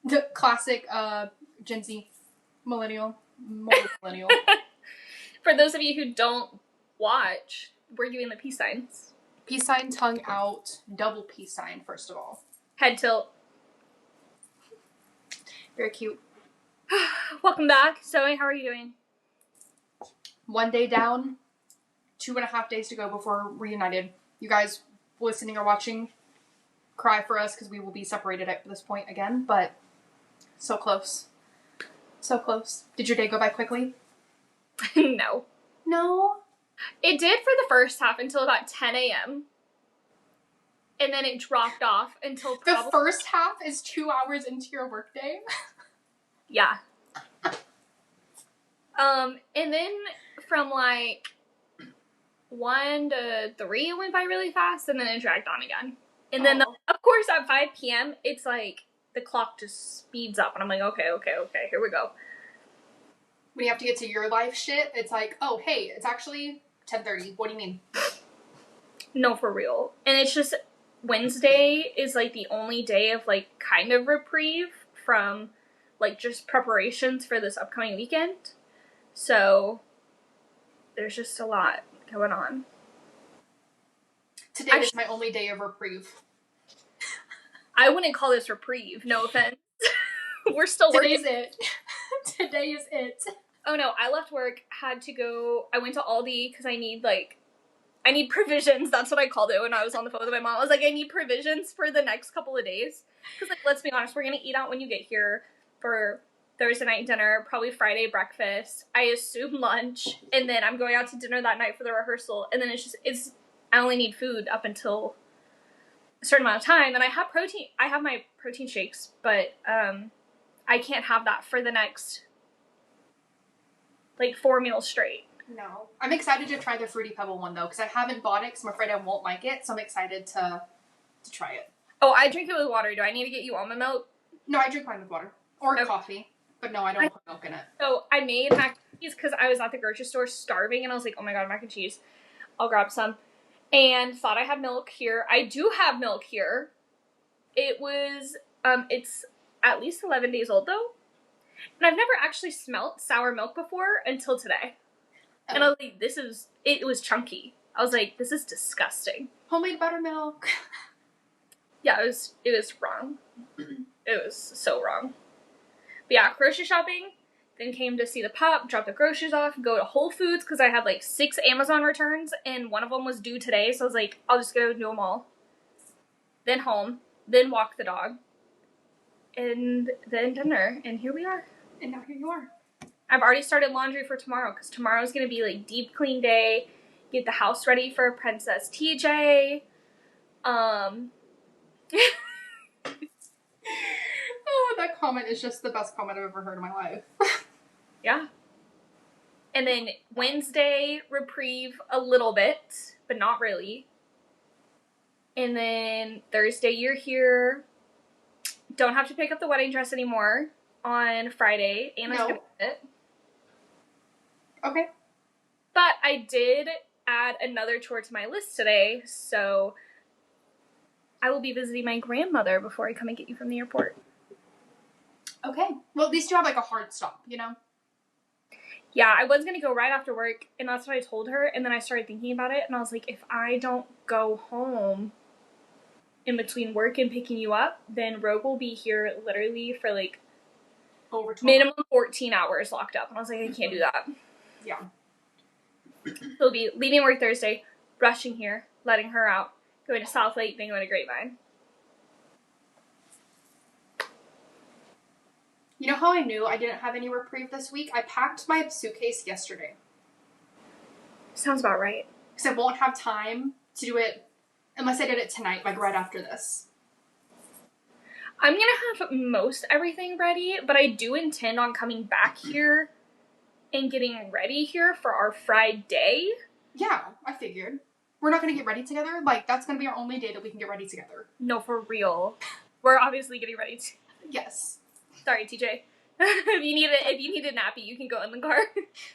The classic Gen Z millennial. More millennial. For those of you who don't watch, we're doing the peace signs. Peace sign, tongue out, double peace sign, first of all. Head tilt. Very cute. Welcome back. Zoe, how are you doing? 1 day down, 2.5 days to go before we're reunited. You guys listening or watching, cry for us because we will be separated at this point again, but so close. So close. Did your day go by quickly? No. No? It did for the first half until about 10 a.m. And then it dropped off until probably... The first half is 2 hours into your workday? Yeah. And then from like 1 to 3 it went by really fast, and then it dragged on again. And then, of course, at 5 p.m., it's like the clock just speeds up, and I'm like, okay, here we go. When you have to get to your life shit, it's like, oh, hey, it's actually 10:30. What do you mean? No, for real. And it's just, Wednesday is like the only day of like kind of reprieve from like just preparations for this upcoming weekend. So there's just a lot going on. Today is my only day of reprieve. I wouldn't call this reprieve, no offense. We're still working. Today's it. Today is it. Oh no, I left work, had to go, I went to Aldi because I need provisions. That's what I called it when I was on the phone with my mom. I was like, I need provisions for the next couple of days. Because, like, let's be honest, we're going to eat out when you get here for Thursday night dinner, probably Friday breakfast, I assume lunch, and then I'm going out to dinner that night for the rehearsal, and then I only need food up until a certain amount of time, and I have my protein shakes, but, I can't have that for the next, like, 4 meals straight. No. I'm excited to try the Fruity Pebble one, though, because I haven't bought it because I'm afraid I won't like it, so I'm excited to try it. Oh, I drink it with water. Do I need to get you almond milk? No, I drink mine with water. Or coffee. But no, I don't put milk in it. So, I made mac and cheese because I was at the grocery store starving, and I was like, oh my god, mac and cheese. I'll grab some. And thought I had milk here. I do have milk here. It was, it's at least 11 days old, though. And I've never actually smelt sour milk before until today. And I was like, it was chunky. I was like, this is disgusting. Homemade buttermilk. Yeah, it was wrong. It was so wrong. But yeah, grocery shopping, then came to see the pup, drop the groceries off, go to Whole Foods, because I had like 6 Amazon returns, and one of them was due today, so I was like, I'll just go do them all. Then home, then walk the dog, and then dinner, and here we are. And now here you are. I've already started laundry for tomorrow, because tomorrow's going to be, like, deep clean day, get the house ready for Princess TJ, Oh, that comment is just the best comment I've ever heard in my life. Yeah. And then Wednesday, reprieve a little bit, but not really. And then Thursday, you're here. Don't have to pick up the wedding dress anymore on Friday. Anna's gonna get it. Okay. But I did add another chore to my list today, so I will be visiting my grandmother before I come and get you from the airport. Okay. Well, at least you have like a hard stop, you know? Yeah, I was going to go right after work, and that's what I told her, and then I started thinking about it, and I was like, if I don't go home in between work and picking you up, then Rogue will be here literally for like over 12 minimum 14 hours locked up, and I was like, I can't do that. Yeah. He'll be leaving work Thursday, rushing here, letting her out, going to South Lake, then going to Grapevine. You know how I knew I didn't have any reprieve this week? I packed my suitcase yesterday. Sounds about right. Because I won't have time to do it unless I did it tonight, like right after this. I'm going to have most everything ready, but I do intend on coming back here and getting ready here for our Friday. Yeah, I figured. We're not going to get ready together. Like, that's going to be our only day that we can get ready together. No, for real. We're obviously getting ready to. Yes. Sorry, TJ. If you need a nappy, you can go in the car.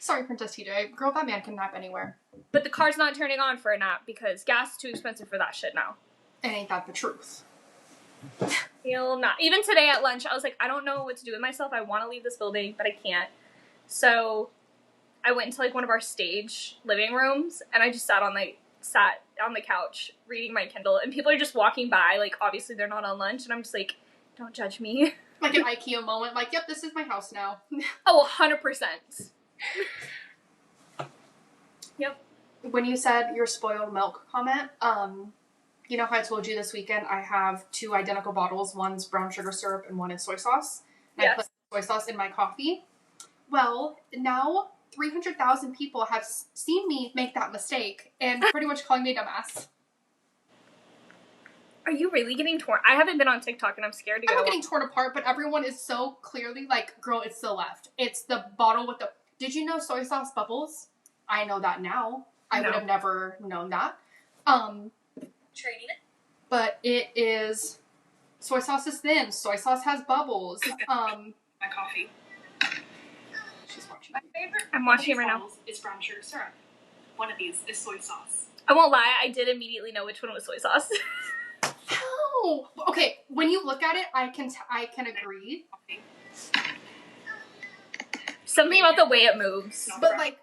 Sorry, Princess TJ. Girl, that man can nap anywhere. But the car's not turning on for a nap because gas is too expensive for that shit now. And ain't that the truth? Yeah. feel not. Even today at lunch, I was like, I don't know what to do with myself. I want to leave this building, but I can't. So I went into like one of our stage living rooms, and I just sat on the couch reading my Kindle, and people are just walking by. Like, obviously they're not on lunch, and I'm just like, don't judge me. Like an IKEA moment. Like, yep, this is my house now. Oh, 100%. Yep. When you said your spoiled milk comment, you know how I told you this weekend I have 2 identical bottles. One's brown sugar syrup and one is soy sauce. And Yes. I put soy sauce in my coffee. Well, now 300,000 people have seen me make that mistake and pretty much calling me a dumbass. Are you really getting torn? I haven't been on TikTok, and I'm scared to go. I'm not getting torn apart, but everyone is so clearly like, girl, it's the left. It's the bottle with the... Did you know soy sauce bubbles? I know that now. I would have never known that. Trading it. But it is... Soy sauce is thin. Soy sauce has bubbles. My coffee. She's watching. My favorite. I'm watching it right now. Is brown sugar syrup. One of these is soy sauce. I won't lie, I did immediately know which one was soy sauce. How? Okay, when you look at it, I can agree. Something about the way it moves. But like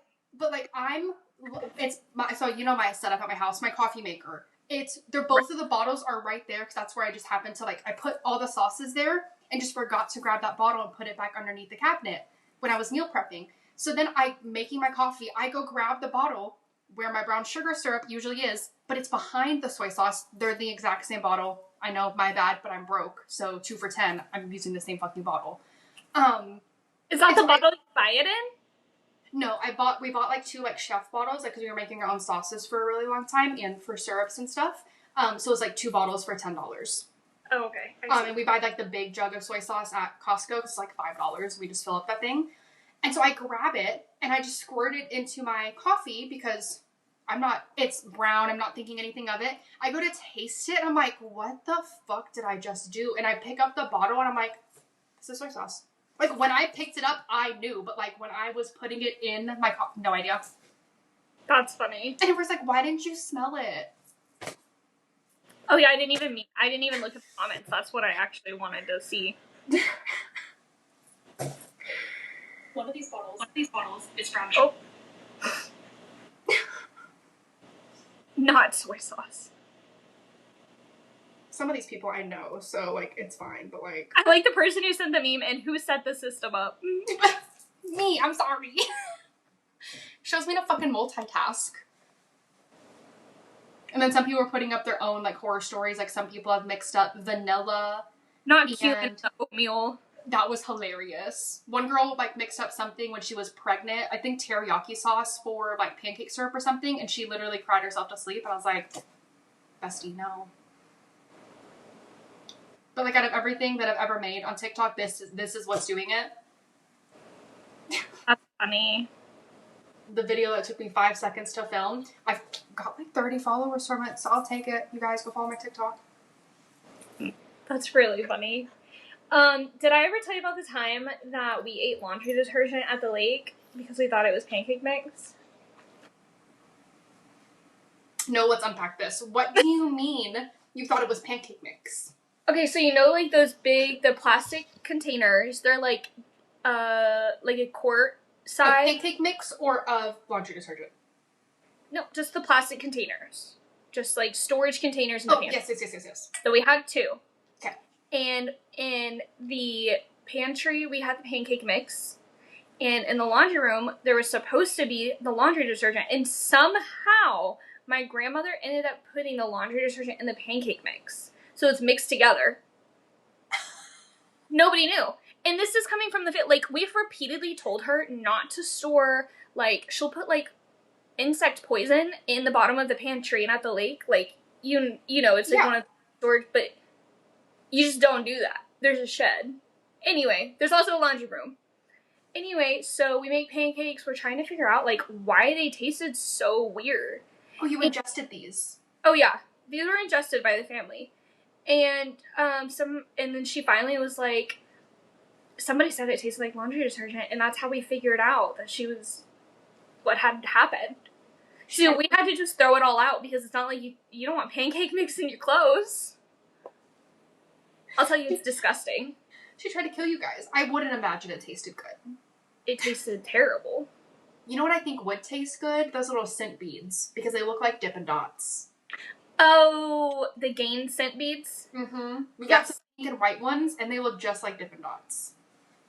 it's my, so you know my setup at my house, my coffee maker. They're both of the bottles are right there because that's where I just happened to like I put all the sauces there and just forgot to grab that bottle and put it back underneath the cabinet when I was meal prepping. So then making my coffee, I go grab the bottle where my brown sugar syrup usually is, but it's behind the soy sauce. They're the exact same bottle. I know, my bad, but I'm broke. So 2 for $10. I'm using the same fucking bottle. Is that the bottle you buy it in? No, we bought like 2 like chef bottles, like because we were making our own sauces for a really long time and for syrups and stuff. So it was like 2 bottles for $10. Oh, okay. And we buy like the big jug of soy sauce at Costco. It's like $5. We just fill up that thing. And so I grab it and I just squirt it into my coffee because it's brown. I'm not thinking anything of it. I go to taste it and I'm like, what the fuck did I just do? And I pick up the bottle and I'm like, this is soy sauce. Like when I picked it up, I knew, but like when I was putting it in my coffee, no idea. That's funny. And it was like, why didn't you smell it? Oh yeah, I didn't even look at the comments. That's what I actually wanted to see. One of these bottles is brown sugar. Oh. Not soy sauce. Some of these people I know, so like it's fine, but like I like the person who sent the meme and who set the system up. me, I'm sorry. Shows me to fucking multitask. And then some people are putting up their own like horror stories. Like some people have mixed up vanilla. Not cute and oatmeal. That was hilarious. One girl like mixed up something when she was pregnant. I think teriyaki sauce for like pancake syrup or something, and she literally cried herself to sleep. And I was like, bestie, no. But like out of everything that I've ever made on TikTok, this is what's doing it. That's funny. The video that took me 5 seconds to film, I've got like 30 followers from it, so I'll take it. You guys go follow my TikTok. That's really funny. Did I ever tell you about the time that we ate laundry detergent at the lake because we thought it was pancake mix? No, let's unpack this. What do you mean you thought it was pancake mix? Okay, so you know like those big, the plastic containers, they're like a quart size. Of pancake mix or of laundry detergent? No, just the plastic containers. Just like storage containers in the pantry. Yes. So we had 2. Okay. And in the pantry, we had the pancake mix. And in the laundry room, there was supposed to be the laundry detergent. And somehow, my grandmother ended up putting the laundry detergent in the pancake mix. So it's mixed together. Nobody knew. And this is coming from the like, we've repeatedly told her not to store, like, she'll put, like, insect poison in the bottom of the pantry and at the lake. Like, you know, it's like one of the storage, but you just don't do that. There's a shed. Anyway, there's also a laundry room. Anyway, so we make pancakes. We're trying to figure out, like, why they tasted so weird. Oh, you ingested these? Oh, yeah. These were ingested by the family. And, and then she finally was like, somebody said it tasted like laundry detergent, and that's how we figured out that what had happened. So we had to just throw it all out because it's not like you don't want pancake mix in your clothes. I'll tell you it's disgusting. She tried to kill you guys. I wouldn't imagine it tasted good. It tasted terrible. You know what I think would taste good? Those little scent beads. Because they look like Dippin' Dots. Oh, the Gain scent beads? Mm-hmm. We got Yes. some pink and white ones, and they look just like Dippin' Dots.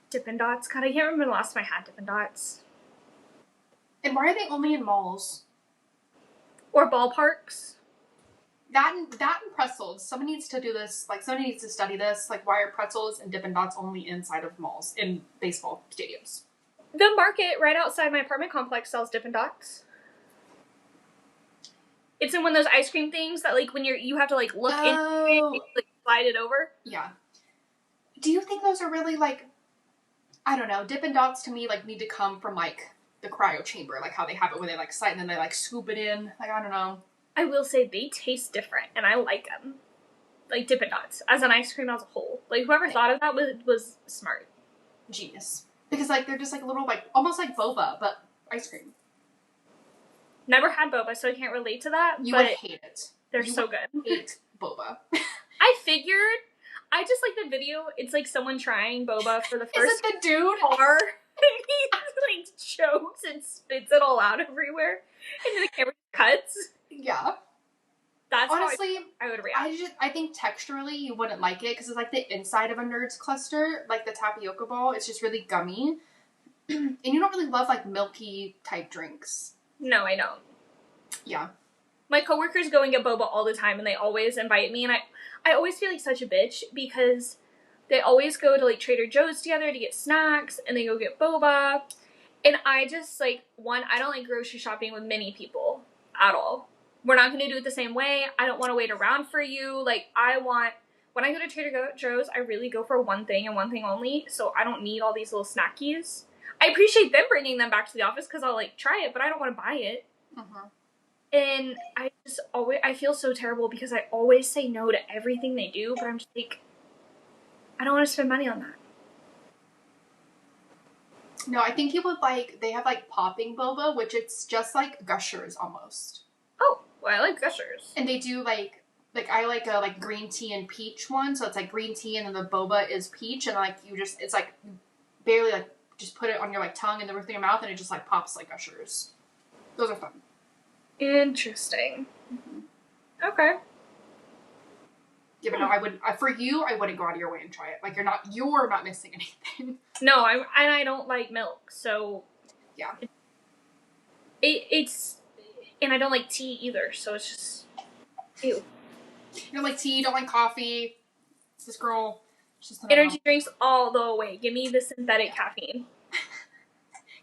Dippin' Dots. God, I can't remember the last time I had Dippin' Dots. And why are they only in malls? Or ballparks. That and pretzels. Someone needs to do this. Like, someone needs to study this. Like, why are pretzels and Dippin' Dots only inside of malls in baseball stadiums? The market right outside my apartment complex sells Dippin' Dots. It's in one of those ice cream things that, like, when you have to, like, look into it and, like, slide it over. Yeah. Do you think those are really, like, I don't know, Dippin' Dots to me, like, need to come from, like, the cryo chamber, like how they have it where they, like, slide and then they, like, scoop it in. Like, I don't know. I will say they taste different, and I like them. Like, Dippin' Dots, as an ice cream as a whole. Like, whoever thought of that was smart. Genius. Because, like, they're just, like, little, like, almost like boba, but ice cream. Never had boba, so I can't relate to that, You but would hate it. they're You so would good. hate boba. I figured. I just like the video. It's like someone trying boba for the Is first it the dude? bar, and he like chokes and spits it all out everywhere, and then the camera cuts. Yeah. That's Honestly, how I would react. I think texturally you wouldn't like it because it's like the inside of a Nerds cluster, like the tapioca ball. It's just really gummy. And you don't really love like milky type drinks. No, I don't. Yeah. My coworkers go and get boba all the time, and they always invite me, and I always feel like such a bitch because they always go to like Trader Joe's together to get snacks, and they go get boba, and I just like I don't like grocery shopping with many people at all. We're not going to do it the same way. I don't want to wait around for you. Like when I go to Trader Joe's, I really go for one thing and one thing only, so I don't need all these little snackies. I appreciate them bringing them back to the office because I'll like try it, but I don't want to buy it. Mm-hmm. And I feel so terrible because I always say no to everything they do, but I'm just like, I don't want to spend money on that. No, I think you would like, they have like popping boba, which it's just like Gushers almost. Oh, well, I like Gushers. And they do like I like a like green tea and peach one, so it's like green tea and then the boba is peach, and like it's like you barely like just put it on your like tongue and the roof of your mouth, and it just like pops like Gushers. Those are fun. Interesting. Mm-hmm. Okay. Yeah, but no, I wouldn't go out of your way and try it. Like you're not missing anything. No, I don't like milk, so yeah. It's and I don't like tea either, so it's just ew. You don't like tea, you don't like coffee. This girl just energy drinks all the way. Give me the synthetic caffeine.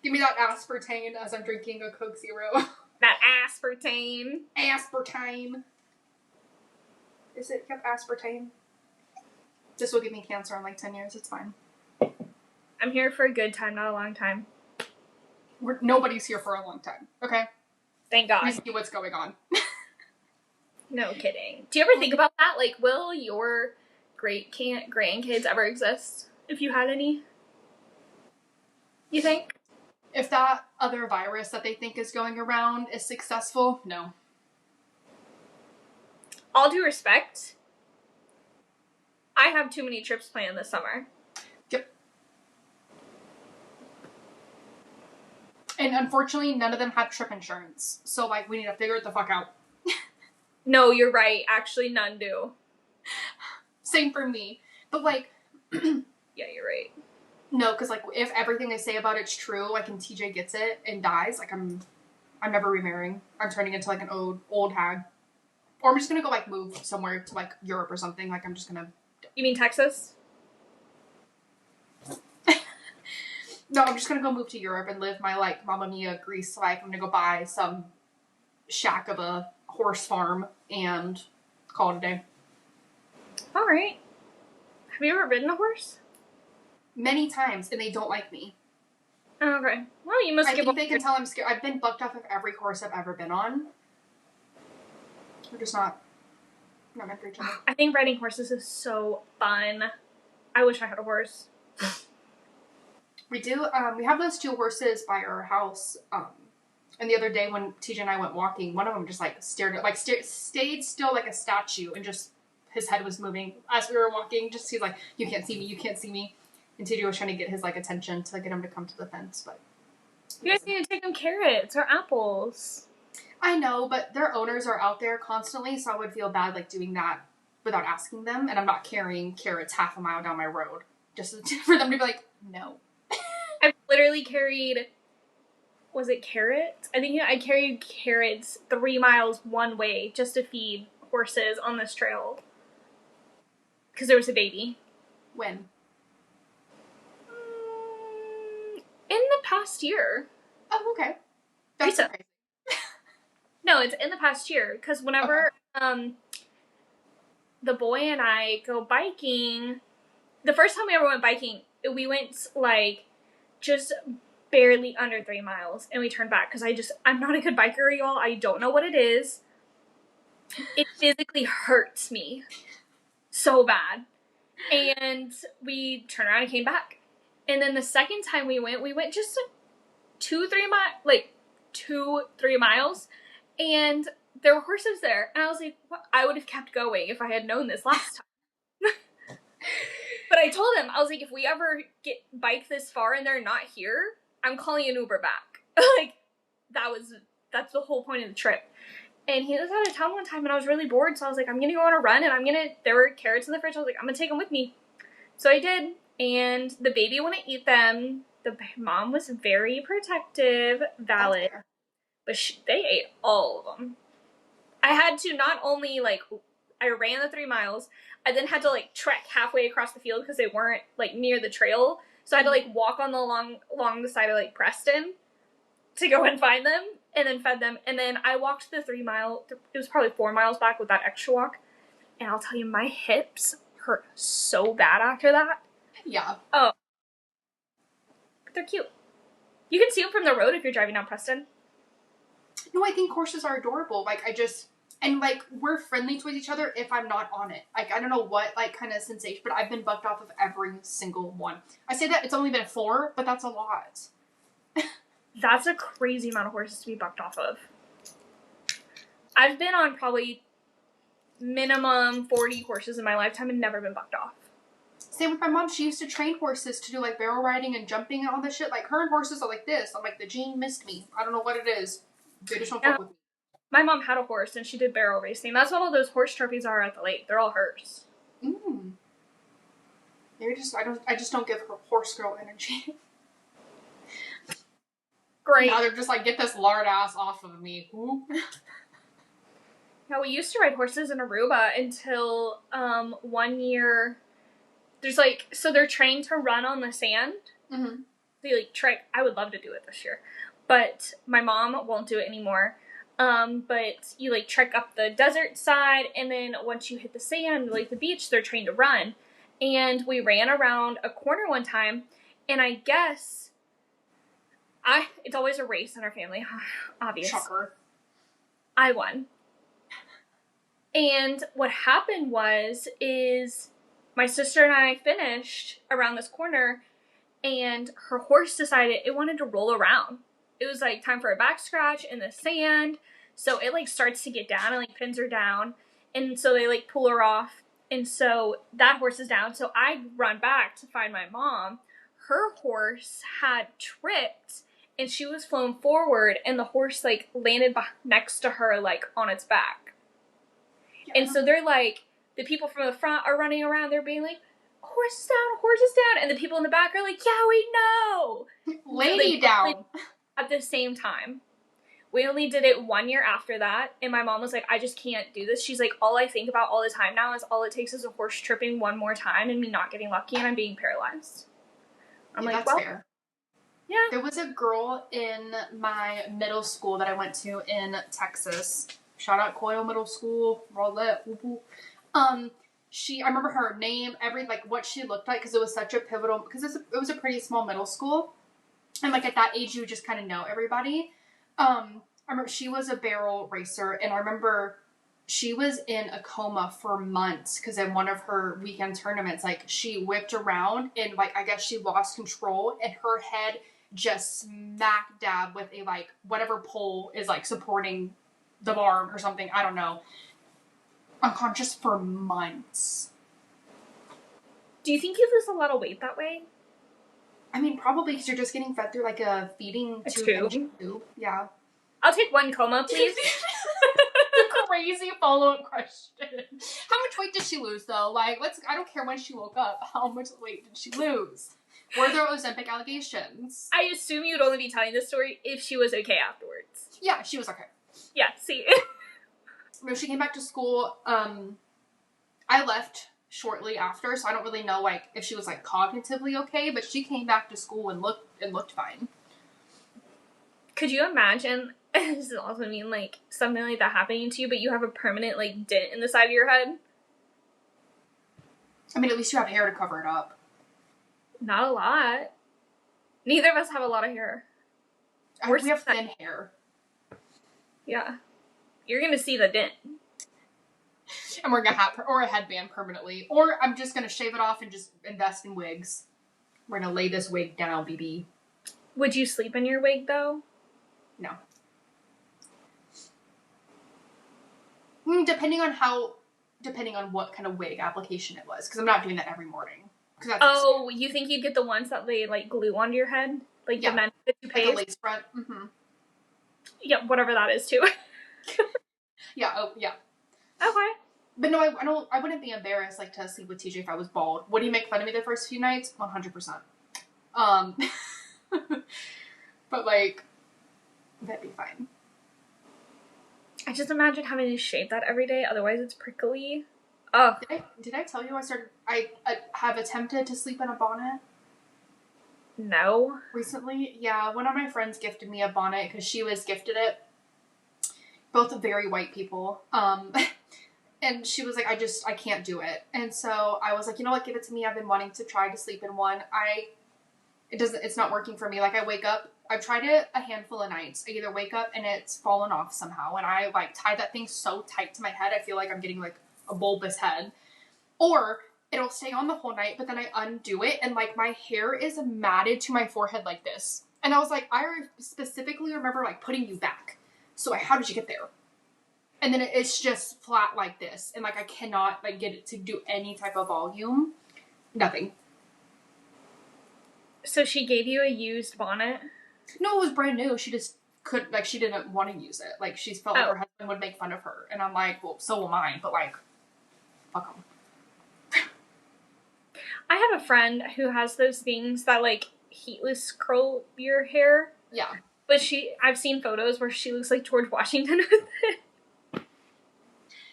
Give me that aspartame as I'm drinking a Coke Zero. That aspartame. Aspartame. Is it? Yep, aspartame. This will give me cancer in like 10 years. It's fine. I'm here for a good time, not a long time. Nobody's here for a long time. Okay? Thank God. We see what's going on. No kidding. Do you ever think about that? Like, will your grandkids ever exist? If you had any? You think? If that other virus that they think is going around is successful, no. All due respect, I have too many trips planned this summer. Yep. And unfortunately, none of them have trip insurance. So, like, we need to figure it the fuck out. No, you're right. Actually, none do. Same for me. But, like... Yeah, you're right. No, because, like, if everything they say about it's true, like, and TJ gets it and dies, like, I'm never remarrying. I'm turning into, like, an old hag. Or I'm just gonna go, like, move somewhere to, like, Europe or something. Like, I'm just gonna... You mean Texas? No, I'm just gonna go move to Europe and live my, like, Mamma Mia Greece life. I'm gonna go buy some shack of a horse farm and call it a day. Alright. Have you ever ridden a horse? Many times, and they don't like me. Oh, okay. Well, you must I give think they can tell I'm scared. I've been bucked off of every horse I've ever been on. We're just not meant for each other. I think riding horses is so fun. I wish I had a horse. We do. We have those 2 horses by our house. And the other day when TJ and I went walking, one of them just like stayed still like a statue and just his head was moving as we were walking. Just he's like, you can't see me, you can't see me. And TJ was trying to get his like attention to get him to come to the fence, but You guys need to take them carrots or apples. I know, but their owners are out there constantly, so I would feel bad like doing that without asking them, and I'm not carrying carrots half a mile down my road just for them to be like, no. I've literally carried, was it carrots? I think I carried carrots 3 miles one way just to feed horses on this trail. Because there was a baby. When? In the past year. Oh, okay. That's Lisa. okay. No, it's in the past year. Because whenever the boy and I go biking, the first time we ever went biking, we went like just barely under 3 miles and we turned back because I'm not a good biker, y'all. I don't know what it is. It physically hurts me so bad. And we turned around and came back. And then the second time we went just 2-3 miles, and there were horses there. And I was like, well, I would have kept going if I had known this last time. But I told him, I was like, if we ever bike this far and they're not here, I'm calling an Uber back. Like, that's the whole point of the trip. And he was out of town one time and I was really bored, so I was like, I'm gonna go on a run and there were carrots in the fridge, I was like, I'm gonna take them with me. So I did, and the baby wouldn't eat them. The mom was very protective, valid, but they ate all of them. I had to not only, like, I ran the 3 miles, I then had to, like, trek halfway across the field because they weren't, like, near the trail. So I had to, like, walk on along the side of, like, Preston to go and find them, and then fed them. And then I walked the 3 mile, it was probably 4 miles back with that extra walk. And I'll tell you, my hips hurt so bad after that. Yeah. Oh. But they're cute. You can see them from the road if you're driving down Preston. No, I think horses are adorable. Like, and, like, we're friendly towards each other if I'm not on it. Like, I don't know what, like, kind of sensation, but I've been bucked off of every single one. I say that it's only been 4, but that's a lot. That's a crazy amount of horses to be bucked off of. I've been on probably minimum 40 horses in my lifetime and never been bucked off. Same with my mom. She used to train horses to do, like, barrel riding and jumping and all this shit. Like, her and horses are like this. I'm like, the gene missed me. I don't know what it is. They just don't fuck with me. My mom had a horse and she did barrel racing. That's what all those horse trophies are at the lake. They're all hers. Maybe I just don't give her horse girl energy. Great. Now they're just like, get this lard ass off of me. Yeah, we used to ride horses in Aruba until 1 year. There's like, so they're trained to run on the sand. Mm-hmm. They like trek. I would love to do it this year, but my mom won't do it anymore. But you like trek up the desert side, and then once you hit the sand, like the beach, they're trained to run. And we ran around a corner one time, and I guess it's always a race in our family, obvious. Shocker. I won. And what happened is my sister and I finished around this corner, and her horse decided it wanted to roll around. It was like time for a back scratch in the sand, so it like starts to get down and like pins her down, and so they like pull her off, and so that horse is down. So I run back to find my mom. Her horse had tripped, and she was flown forward, and the horse like landed next to her like on its back. Yeah. And so they're like, the people from the front are running around, they're being like, horse is down, and the people in the back are like, yeah, we know. Lady so down. At the same time. We only did it 1 year after that, and my mom was like, I just can't do this. She's like, all I think about all the time now is all it takes is a horse tripping one more time and me not getting lucky and I'm being paralyzed. I'm like, that's well, fair. Yeah. There was a girl in my middle school that I went to in Texas. Shout out Coyle Middle School. Roulette. I remember her name, what she looked like, because it was such a pivotal, because it was a pretty small middle school. And, like, at that age, you just kind of know everybody. I remember she was a barrel racer, and I remember she was in a coma for months, because in one of her weekend tournaments, like, she whipped around, and, like, I guess she lost control, and her head just smack dab with a, like, whatever pole is, like, supporting the barn or something. I don't know. unconscious for months. Do you think you lose a lot of weight that way? I mean, probably because you're just getting fed through like a feeding tube. Yeah. I'll take one coma, please. The crazy follow-up question. How much weight did she lose though? Like, I don't care when she woke up. How much weight did she lose? Were there Ozempic allegations? I assume you'd only be telling this story if she was okay afterwards. Yeah, she was okay. Yeah, see. When she came back to school, I left shortly after, so I don't really know like if she was like cognitively okay, but she came back to school and looked fine. Could you imagine, this is also mean, like, something like that happening to you, but you have a permanent, like, dent in the side of your head? I mean, at least you have hair to cover it up. Not a lot. Neither of us have a lot of hair. We have thin hair. Yeah. You're gonna see the dent. And we're gonna have or a headband permanently. Or I'm just gonna shave it off and just invest in wigs. We're gonna lay this wig down, BB. Would you sleep in your wig, though? No. Depending on what kind of wig application it was. Because I'm not doing that every morning. Oh, you think you'd get the ones that they, like, glue onto your head? Like, yeah. the men that you pay? Like a lace front? Mm-hmm. Yeah, whatever that is, too. Yeah, oh, yeah. Okay. But no, I wouldn't be embarrassed, like, to sleep with TJ if I was bald. Would he make fun of me the first few nights? 100%. But, like, that'd be fine. I just imagine having to shave that every day, otherwise it's prickly. Ugh. Did I tell you I have attempted to sleep in a bonnet? No. Recently? Yeah, one of my friends gifted me a bonnet because she was gifted it. Both very white people. And she was like, I can't do it. And so I was like, you know what, give it to me. I've been wanting to try to sleep in one. It's not working for me. Like, I wake up, I've tried it a handful of nights. I either wake up and it's fallen off somehow, and I, like, tie that thing so tight to my head, I feel like I'm getting, like, a bulbous head. Or it'll stay on the whole night, but then I undo it, and, like, my hair is matted to my forehead like this. And I was like, I specifically remember, like, putting you back. So, like, how did you get there? And then it's just flat like this. And, like, I cannot, like, get it to do any type of volume. Nothing. So she gave you a used bonnet? No, it was brand new. She just she didn't want to use it. Like, she felt like her husband would make fun of her. And I'm like, well, so will mine. But, like, fuck them. I have a friend who has those things that, like, heatless curl your hair. Yeah. But I've seen photos where she looks like George Washington with it.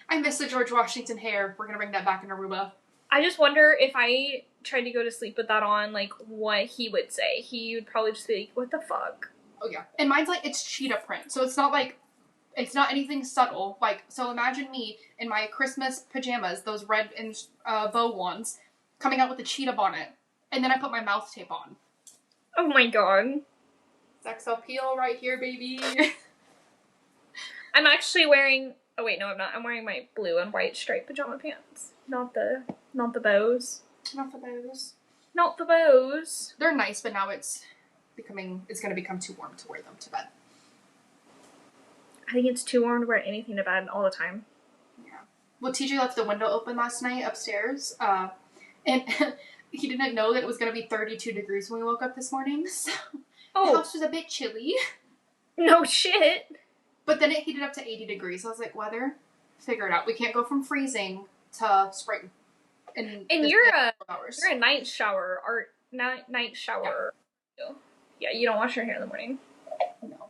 I miss the George Washington hair. We're gonna bring that back in Aruba. I just wonder if I tried to go to sleep with that on, like, what he would say. He would probably just be like, what the fuck? Oh, yeah. And mine's, like, it's cheetah print. So it's not, like, it's not anything subtle. Like, so imagine me in my Christmas pajamas, those red and bow ones, coming out with a cheetah bonnet. And then I put my mouth tape on. Oh my god. Sex appeal right here, baby. I'm actually wearing... Oh wait, no I'm not. I'm wearing my blue and white striped pajama pants. Not the bows. Not the bows. Not the bows. They're nice, but now it's gonna become too warm to wear them to bed. I think it's too warm to wear anything to bed all the time. Yeah. Well, TJ left the window open last night upstairs, and he didn't know that it was gonna be 32 degrees when we woke up this morning, so the house was a bit chilly. No shit. But then it heated up to 80 degrees. I was like, weather, figure it out. We can't go from freezing to spring. And you're a night shower or night shower. Yeah, you don't wash your hair in the morning. No.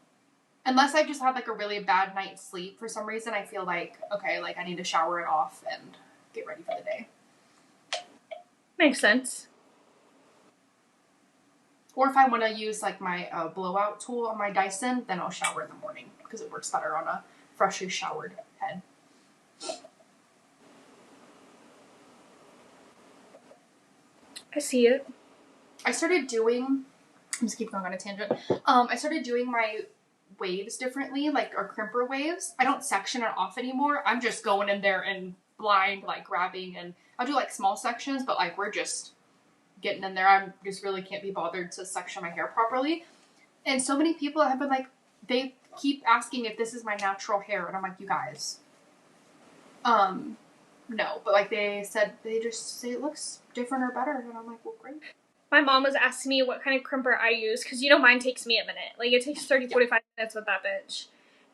Unless I've just had like a really bad night's sleep for some reason, I feel like, okay, like I need to shower it off and get ready for the day. Makes sense. Or if I want to use like my blowout tool on my Dyson, then I'll shower in the morning because it works better on a freshly showered head. I see it. I'm just keep going on a tangent. I started doing my waves differently, like our crimper waves. I don't section it off anymore. I'm just going in there and blind, like grabbing, and I'll do like small sections, but like we're just getting in there. I just really can't be bothered to section my hair properly. And so many people have been like, they keep asking if this is my natural hair, and I'm like, you guys, no, but like they said, they just say it looks different or better, and I'm like, well, great. My mom was asking me what kind of crimper I use, because, you know, mine takes me a minute. Like, it takes 45 minutes with that bitch.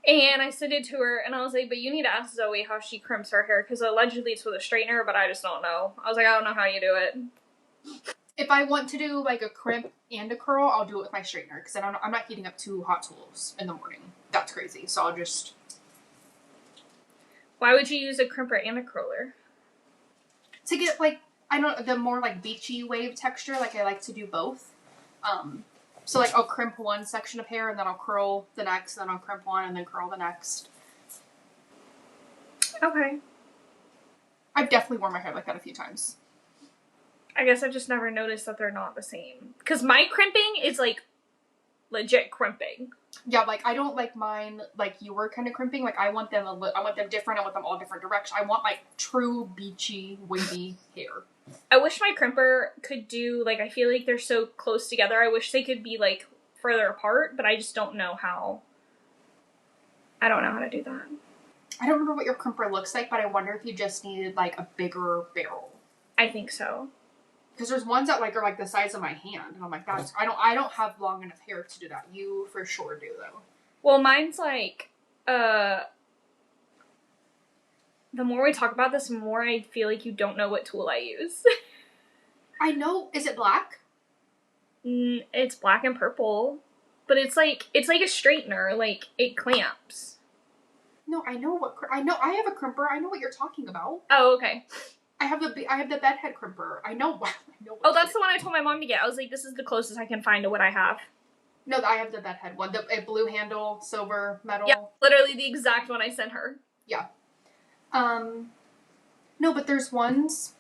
And I sent it to her, and I was like, but you need to ask Zoe how she crimps her hair, because allegedly it's with a straightener, but I just don't know. I was like, I don't know how you do it. If I want to do, like, a crimp and a curl, I'll do it with my straightener, because I'm not heating up 2 Hot Tools in the morning. That's crazy, so I'll just... Why would you use a crimper and a curler? To get, like, the more, like, beachy wave texture, like, I like to do both. So, like, I'll crimp one section of hair, and then I'll curl the next, and then I'll crimp one, and then curl the next. Okay. I've definitely worn my hair like that a few times. I guess I've just never noticed that they're not the same. Because my crimping is, like, legit crimping. Yeah, like, I don't like mine, like, you were kind of crimping. Like, I want them different. I want them all different directions. I want, like, true beachy, wavy hair. I wish my crimper could do, like, I feel like they're so close together. I wish they could be, like, further apart, but I just don't know how. I don't know how to do that. I don't remember what your crimper looks like, but I wonder if you just needed, like, a bigger barrel. I think so. Because there's ones that, like, are, like, the size of my hand. And I'm like, I don't have long enough hair to do that. You for sure do, though. Well, mine's, like, the more we talk about this, the more I feel like you don't know what tool I use. I know. Is it black? It's black and purple. But it's like a straightener. Like, it clamps. No, I know what... I have a crimper. I know what you're talking about. Oh, okay. I have the bedhead crimper. I know what Oh, that's the one I told my mom to get. I was like, this is the closest I can find to what I have. No, I have the bedhead one. A blue handle, silver, metal. Yeah, literally the exact one I sent her. Yeah. No, but there's ones...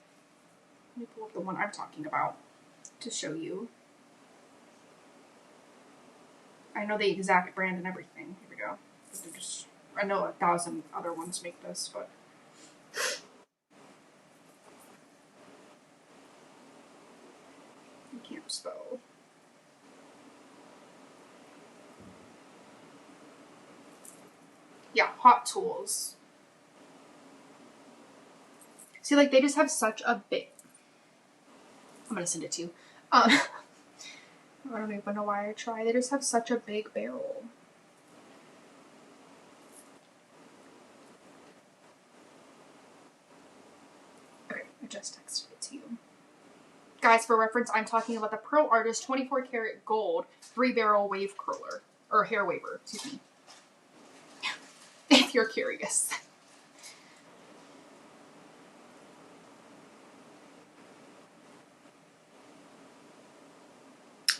Let me pull up the one I'm talking about to show you. I know the exact brand and everything. Here we go. I know 1,000 other ones make this, but... I can't spell. Yeah, Hot Tools. See, like, they just have such a big... I'm gonna send it to you. I don't even know why I try. They just have such a big barrel. Okay, I just texted it to you. Guys, for reference, I'm talking about the Pro Artist 24 karat gold 3-barrel wave curler. Or hair waver, excuse me. If you're curious.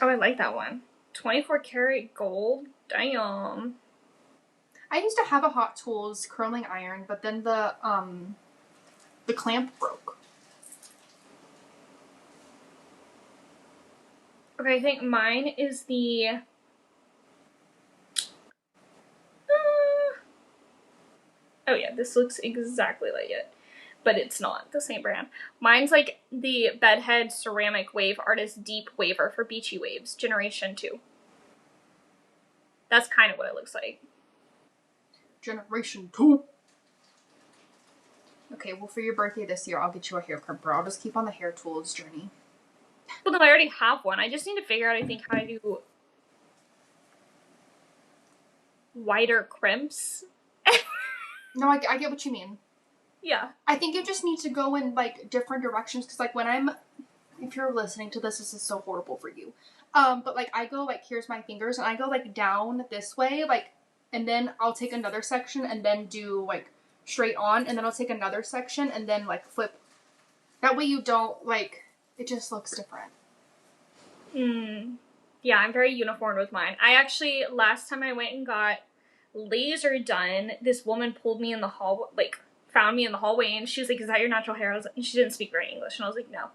Oh, I like that one. 24 karat gold. Damn. I used to have a Hot Tools curling iron, but then the clamp broke. Okay, I think mine is the... Oh yeah, this looks exactly like it. But it's not the same brand. Mine's like the Bedhead Ceramic Wave Artist Deep Waver for Beachy Waves, Generation 2. That's kind of what it looks like. Generation 2. Okay, well, for your birthday this year, I'll get you a hair crimper. I'll just keep on the hair tools journey. Well, no, I already have one. I just need to figure out, I think, how to do wider crimps. No, I get what you mean. Yeah. I think you just need to go in, like, different directions, because, like, if you're listening to this is so horrible for you. But, like, I go, like, here's my fingers, and I go, like, down this way, like, and then I'll take another section, and then do, like, straight on, and then I'll take another section, and then, like, flip. That way you don't, like, it just looks different. Yeah, I'm very uniform with mine. I actually, last time I went and got laser done, this woman pulled me in the hall, like, found me in the hallway, and she was like, is that your natural hair? I was like, and she didn't speak very English, and I was like, no.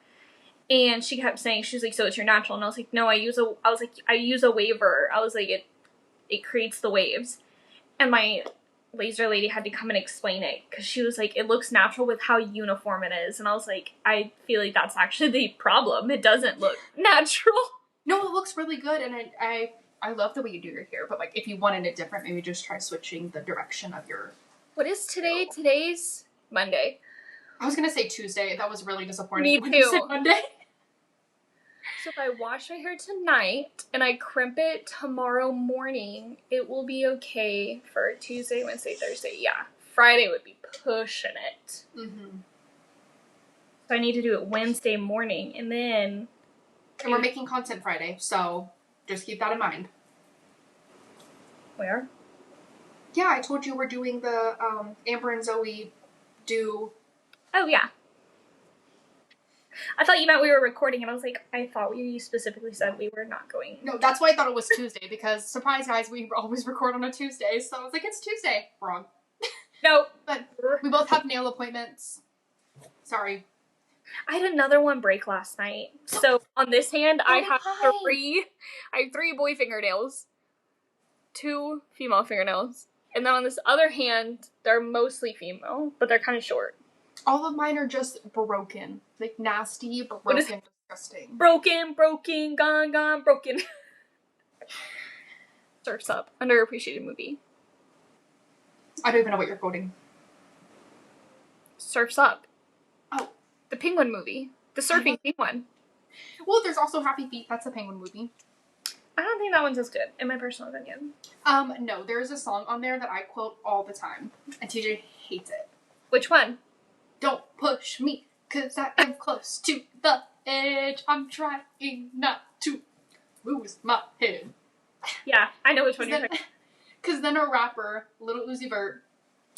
And she kept saying, she was like, so it's your natural? And I was like, no, I use a waver. I was like, it creates the waves. And my laser lady had to come and explain it, because she was like, it looks natural with how uniform it is. And I was like, I feel like that's actually the problem. It doesn't look natural. No, it looks really good, and I love the way you do your hair, but, like, if you wanted it different, maybe just try switching the direction of your... What is today? Today's Monday. I was gonna say Tuesday. That was really disappointing. Me when you said too. Monday. So if I wash my hair tonight and I crimp it tomorrow morning, it will be okay for Tuesday, Wednesday, Thursday. Yeah. Friday would be pushing it. Mm-hmm. So I need to do it Wednesday morning, and then... And we're making content Friday, so just keep that in mind. Where? Yeah, I told you we're doing the Amber and Zoe do... Oh, yeah. I thought you meant we were recording, and I was like, I thought you specifically said we were not going. No, that's why I thought it was Tuesday, because, surprise guys, we always record on a Tuesday, so I was like, it's Tuesday. Wrong. No. But we both have nail appointments. Sorry. I had another one break last night. So on this hand, I have hi. three boy fingernails, 2 female fingernails, and then on this other hand, they're mostly female, but they're kind of short. All of mine are just broken. Like, nasty, broken, disgusting. Broken, gone, broken. Surf's Up, underappreciated movie. I don't even know what you're quoting. Surf's Up. Oh. The penguin movie. The surfing penguin. Well, there's also Happy Feet. That's a penguin movie. I don't think that one's as good, in my personal opinion. No, there's a song on there that I quote all the time, and TJ hates it. Which one? Don't push me, 'cause I am close to the edge. I'm trying not to lose my head. Yeah, I know which one you're talking. Because then a rapper, Lil Uzi Vert,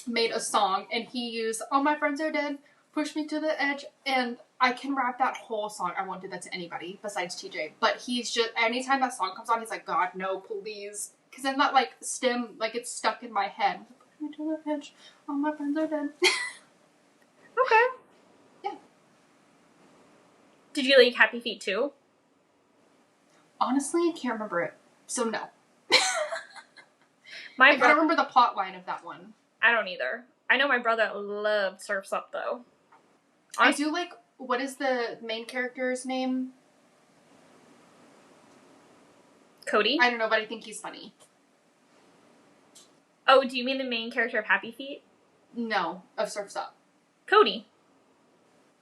made a song, and he used "All My Friends Are Dead, Push Me to the Edge," and I can rap that whole song. I won't do that to anybody besides TJ. But he's just, anytime that song comes on, he's like, God, no, please. Because then that, like, stem, like, it's stuck in my head. Push me to the edge, all my friends are dead. Okay. Yeah. Did you like Happy Feet too? Honestly, I can't remember it. So, no. My I don't brother, remember the plot line of that one. I don't either. I know my brother loved Surf's Up though. I do like, what is the main character's name? Cody? I don't know, but I think he's funny. Oh, do you mean the main character of Happy Feet? No, of Surf's Up. Cody.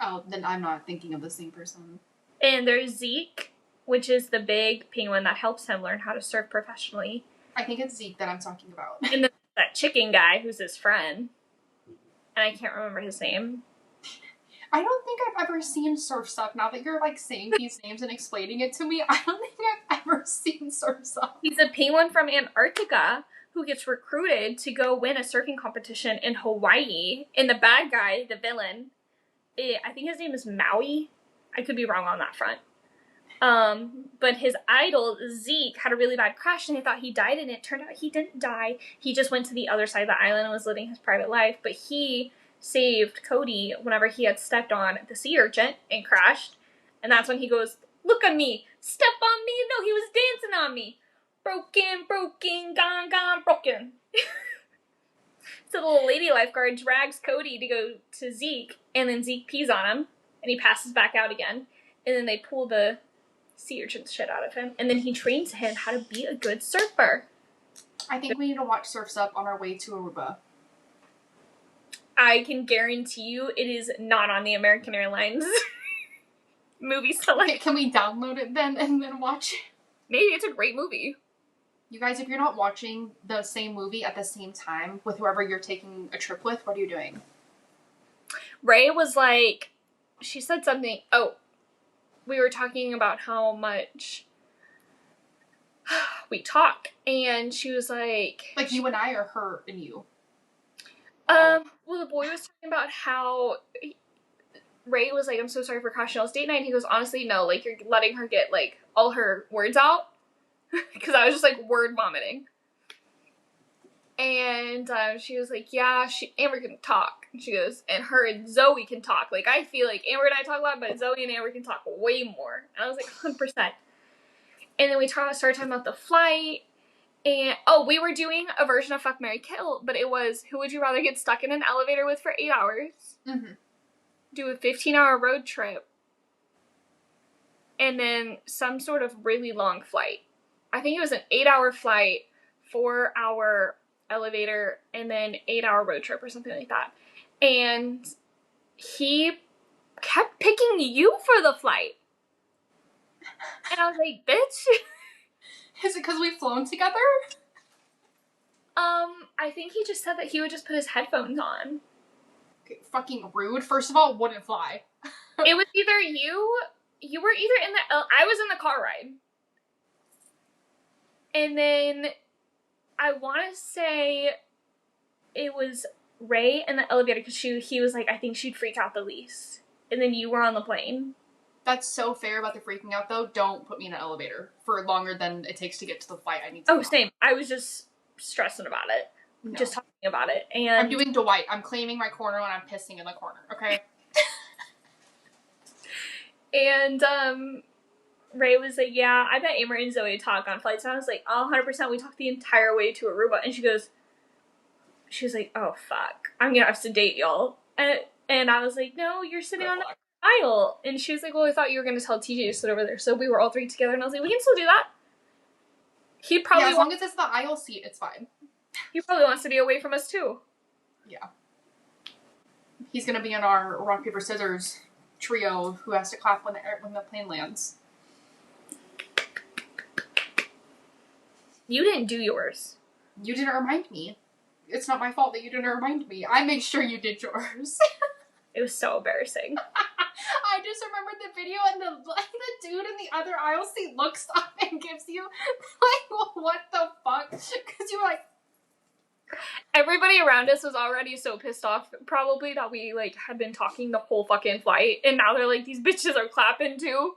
Oh, then I'm not thinking of the same person. And there's Zeke, which is the big penguin that helps him learn how to surf professionally. I think it's Zeke that I'm talking about. And then that chicken guy who's his friend. And I can't remember his name. I don't think I've ever seen Surf's Up. Now that you're, like, saying these names and explaining it to me, I don't think I've ever seen Surf's Up. He's a penguin from Antarctica who gets recruited to go win a surfing competition in Hawaii. And the bad guy, the villain, I think his name is Maui. I could be wrong on that front. But his idol, Zeke, had a really bad crash and they thought he died, and it turned out he didn't die. He just went to the other side of the island and was living his private life. But he saved Cody whenever he had stepped on the sea urchin and crashed. And that's when he goes, "Look at me, step on me." No, he was dancing on me. Broken, gone, broken. So the little lady lifeguard drags Cody to go to Zeke, and then Zeke pees on him, and he passes back out again. And then they pull the sea urchin shit out of him, and then he trains him how to be a good surfer. I think we need to watch Surf's Up on our way to Aruba. I can guarantee you it is not on the American Airlines movie select. Can we download it then and then watch it? Maybe it's a great movie. You guys, if you're not watching the same movie at the same time with whoever you're taking a trip with, what are you doing? Ray was like, she said something. Oh, we were talking about how much we talk, and she was like, you and I, or her and you? well, the boy was talking about how Ray was like, "I'm so sorry for crashing y'all's date night," and he goes, "Honestly, no, like, you're letting her get, like, all her words out," because I was just, like, word vomiting. And she was like, "Yeah, Amber can talk." And she goes, "And her and Zoe can talk. Like, I feel like Amber and I talk a lot, but Zoe and Amber can talk way more." And I was like, 100%. And then we started talking about the flight. And, we were doing a version of Fuck, Marry, Kill, but it was, who would you rather get stuck in an elevator with for 8 hours? Mm-hmm. Do a 15-hour road trip, and then some sort of really long flight. I think it was an 8-hour flight, 4-hour elevator, and then 8-hour road trip or something like that. And he kept picking you for the flight. And I was like, bitch. Is it because we've flown together? I think he just said that he would just put his headphones on. Okay, fucking rude. First of all, wouldn't fly. It was either you were either in the, I was in the car ride. And then I want to say it was Ray in the elevator because he was like, I think she'd freak out the least. And then you were on the plane. That's so fair about the freaking out, though. Don't put me in an elevator for longer than it takes to get to the flight. I need to. Oh, same. I was just stressing about it. No. Just talking about it. And I'm doing Dwight. I'm claiming my corner and I'm pissing in the corner, okay? And Ray was like, yeah, I bet Amber and Zoe talk on flights. And I was like, oh, 100%. We talked the entire way to Aruba. And she was like, oh, fuck. I'm going to have to date y'all. And I was like, no, you're sitting on the aisle. And she was like, well, I thought you were going to tell TJ to sit over there. So we were all three together. And I was like, we can still do that. He probably as long as it's the aisle seat, it's fine. He probably wants to be away from us, too. Yeah. He's going to be in our rock, paper, scissors trio of who has to clap when the plane lands. You didn't do yours. You didn't remind me. It's not my fault that you didn't remind me. I made sure you did yours. It was so embarrassing. I just remembered the video and the dude in the other aisle seat looks up and gives you, like, what the fuck? Because you were like... Everybody around us was already so pissed off, probably, that we, like, had been talking the whole fucking flight. And now they're like, these bitches are clapping, too.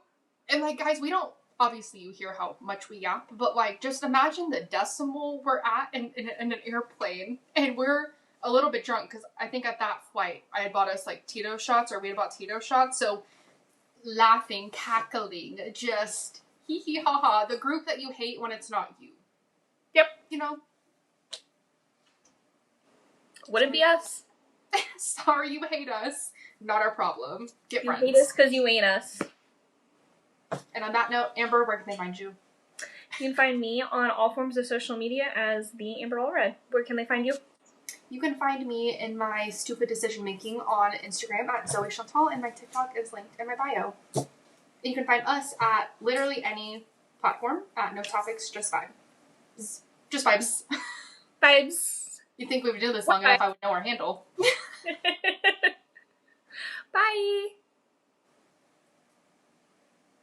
And, like, guys, we don't... Obviously, you hear how much we yap, but, like, just imagine the decimal we're at in an airplane, and we're a little bit drunk, because I think at that flight, I had bought us, like, Tito shots, or we had bought Tito shots, so laughing, cackling, just hee hee ha ha, the group that you hate when it's not you. Yep. You know? Wouldn't be us. Sorry you hate us. Not our problem. Get You friends. hate us because you ain't us. And on that note, Amber, where can they find you? You can find me on all forms of social media as the Amber Allred. Where can they find you? You can find me in my stupid decision making on Instagram at Zoe Chantal, and my TikTok is linked in my bio. And you can find us at literally any platform at No Topics, Just Vibes. Just Vibes. Vibes. You'd think we would do this long enough I would know our handle. Bye.